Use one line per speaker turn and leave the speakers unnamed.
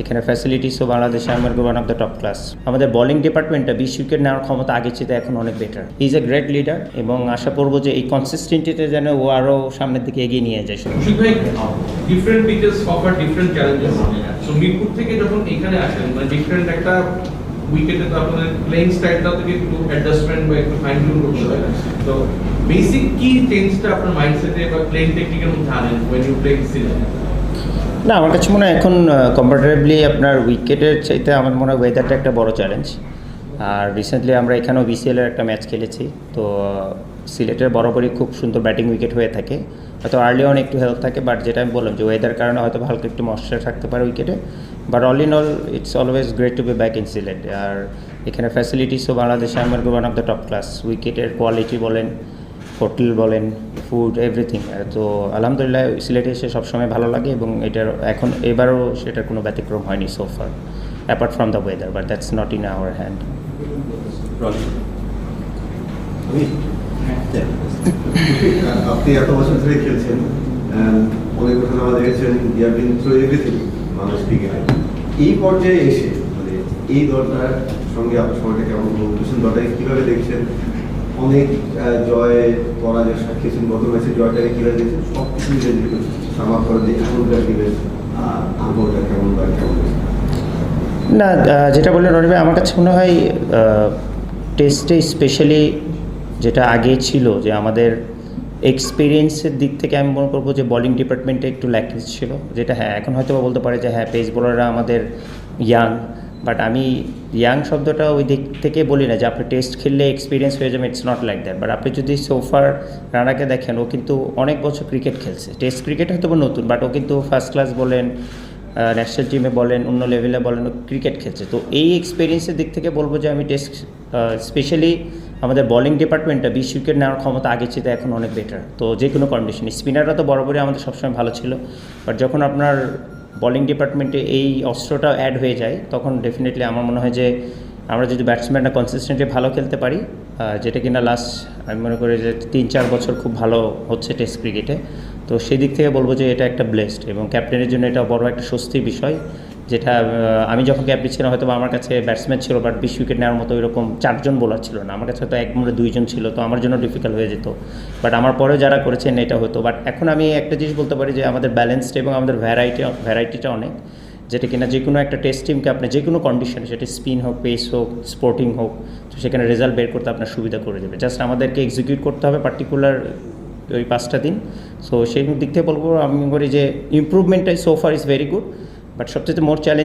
এখানে ফ্যাসিলিটিসও বাংলাদেশে আমার one of the top class. আমাদের বোলিং ডিপার্টমেন্টটা 20 উইকেট নেওয়ার ক্ষমতা আগের চেয়ে এখন অনেক better. He is a great leader এবং আশা করবো যে এই কনসিস্টেন্টিতে যেন ও আরও সামনের দিকে এগিয়ে নিয়ে যায়।
Different peaches offer different challenges. So Mirpur থেকে যখন এখানে আসেন মানে ডিফারেন্ট একটা উইকেটে তো আপনাদের প্লেইং স্টাইলটাও থেকে একটু অ্যাডজাস্টমেন্ট বা একটু ফাইন টিউন করতে হয়। তো বেসিক কি চেঞ্জটা আপনার মাইন্ডসেটে বা প্লেইং টেকনিকের মধ্যে আনেন when you play সিলেট?
না, আমার কাছে মনে হয় এখন কম্পারেটিভলি আপনার উইকেটের চাইতে আমার মনে হয় ওয়েদারটা একটা বড় চ্যালেঞ্জ। আর রিসেন্টলি আমরা এখানেও বিসিএলের একটা ম্যাচ খেলেছি, তো সিলেটের বরাবরই খুব সুন্দর ব্যাটিং উইকেট হয়ে থাকে। হয়তো আর্লি অন একটু হেল্প থাকে, বাট যেটা আমি বললাম যে ওয়েদার কারণে হয়তো হালকা একটু ময়েশ্চার থাকতে পারে উইকেটে। But all in all it's always great to be back in Sylhet. আর এখানে ফ্যাসিলিটিসও বাংলাদেশে আমার one of the top class. উইকেটের কোয়ালিটি বলেন, হোটেল বলেন, ফুড, এভরিথিং। তো আলহামদুলিল্লাহ সিলেটে এসে সবসময় ভালো লাগে এবং এটার এখন এবারও সেটার কোনো ব্যতিক্রম হয়নি so far, apart from the weather, but that's not in our hand.
আপনি এত বছর ধরে খেলছেন, অনেক কথা আমাদের দেখেছেন, you have been through everything Bangladesh ক্রিকেটে। এই পর্যায়ে এসে মানে এই দলটার সঙ্গে আপনার সময়টা কেমন বলতেছেন, দলটাকে কীভাবে দেখছেন? অনেক জয় পরাজয় সাক্ষী ছিলেন, গত ম্যাচে জয়টাকে কীভাবে দেখছেন? সব কিছু মিলে সামাপ করে যে এখনকার দিবেন আবহাওয়াটা কেমন বা কেমন?
না, যেটা বললেন রনি, আমার কাছে মনে হয় টেস্টে স্পেশালি যেটা আগে ছিল যে আমাদের এক্সপিরিয়েন্সের দিক থেকে আমি মনে করবো যে বোলিং ডিপার্টমেন্টে একটু ল্যাকিং ছিল, যেটা হ্যাঁ এখন হয়তো বলতে পারে যে হ্যাঁ পেস বোলাররা আমাদের ইয়াং, বাট আমি ইয়াং শব্দটা ওই দিক থেকে বলি না যে আপনি টেস্ট খেললে এক্সপিরিয়েন্স হয়ে যাবে, it's not like that. But আপনি যদি সোফার রানাকে দেখেন, ও কিন্তু অনেক বছর ক্রিকেট খেলছে। টেস্ট ক্রিকেট হয়তো নতুন, বাট ও কিন্তু ফার্স্ট ক্লাস বলেন, ন্যাশনাল টিমে বলেন, অন্য লেভেলে বলেন, ক্রিকেট খেলছে। তো এই এক্সপিরিয়েন্সের দিক থেকে বলবো যে আমি টেস্ট স্পেশালি আমাদের বোলিং ডিপার্টমেন্টটা 20 উইকেট নেওয়ার ক্ষমতা আগের চেয়ে এখন অনেক বেটার। তো যে কোনো কন্ডিশনে স্পিনাররা তো বরাবরই আমাদের সবসময় ভালো ছিল, বাট যখন আপনার বোলিং ডিপার্টমেন্টে এই অস্ত্রটা অ্যাড হয়ে যায় তখন ডেফিনেটলি আমার মনে হয় যে আমরা যদি ব্যাটসম্যানরা কনসিস্টেন্টলি ভালো খেলতে পারি, যেটা কিনা লাস্ট আমি মনে করি যে 3-4 বছর খুব ভালো হচ্ছে টেস্ট ক্রিকেটে, তো সেই দিক থেকে বলবো যে এটা একটা ব্লেসড এবং ক্যাপ্টেনের জন্য এটা বড় একটা স্বস্তির বিষয়। যেটা আমি যখন ক্যাপ্টেন ছিলাম হয়তো আমার কাছে ব্যাটসম্যান ছিল, বাট 20 উইকেট নেওয়ার মতো এরকম 4 জন বোলার ছিল না, আমার কাছে হয়তো এক মোড়ে 2 জন ছিল, তো আমার জন্য ডিফিকাল্ট হয়ে যেত। বাট আমার পরেও যারা করেছেন এটা হতো। বাট এখন আমি একটা জিনিস বলতে পারি যে আমাদের ব্যালেন্সড এবং আমাদের ভ্যারাইটিটা অনেক, যেটা কিনা যে কোনো একটা টেস্ট টিমকে আপনি যে কোনো কন্ডিশনে, সেটা স্পিন হোক, পেস হোক, স্পোর্টিং হোক, তো সেখানে রেজাল্ট বের করতে আপনার সুবিধা করে দেবে। জাস্ট আমাদেরকে এক্সিকিউট করতে হবে পার্টিকুলার ওই 5টা দিন। সো সেই দিক থেকে বলবো আমি করি যে ইমপ্রুভমেন্টটাই সোফার ইজ ভেরি গুড, বাট সবচেয়ে মোর চ্যালেঞ্জ